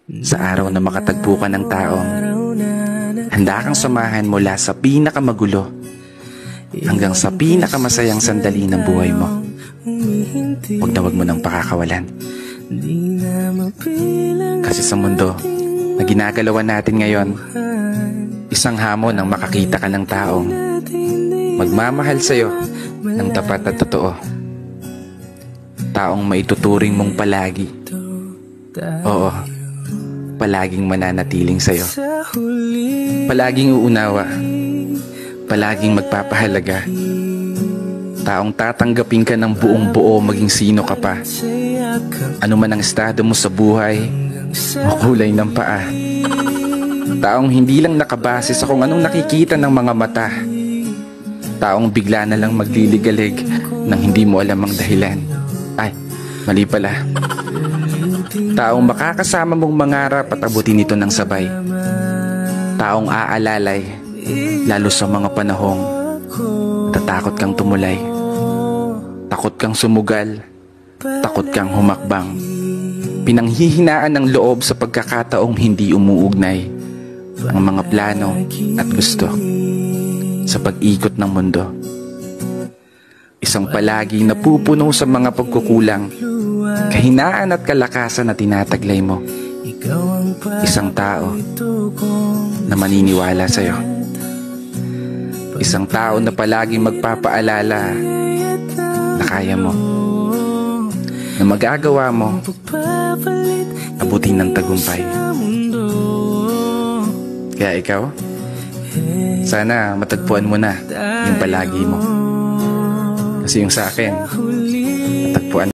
Sa araw na makatagpo ka ng taong handa kang samahan mula sa pinakamagulo hanggang sa pinakamasayang sandali ng buhay mo. Huwag mo nang pakakawalan. Kasi sa mundo na ginagalawan natin ngayon, isang hamon ang makakita ka ng taong magmamahal sa'yo ng tapat at totoo. Taong maituturing mong palagi. Oo, palaging mananatiling sa'yo. Palaging uunawa. Palaging magpapahalaga. Taong tatanggapin ka ng buong buo maging sino ka pa. Ano man ang estado mo sa buhay o kulay ng paa. Taong hindi lang nakabase sa kung anong nakikita ng mga mata. Taong bigla na lang magliligalig nang hindi mo alam ang dahilan. Ay, mali pala. Taong makakasama mong mangarap at abutin ito ng sabay. Taong aalalay, lalo sa mga panahong natatakot kang tumulay. Takot kang sumugal, takot kang humakbang. Pinanghihinaan ng loob sa pagkakataong hindi umuugnay ang mga plano at gusto sa pag-ikot ng mundo. Isang palagi napupuno sa mga pagkukulang, kahinaan at kalakasan na tinataglay mo. Isang tao na maniniwala sa'yo. Isang tao na palaging magpapaalala na kaya mo, na magagawa mo abutin ng tagumpay. Kaya ikaw, sana matagpuan mo na yung palagi mo. Kasi yung sa akin,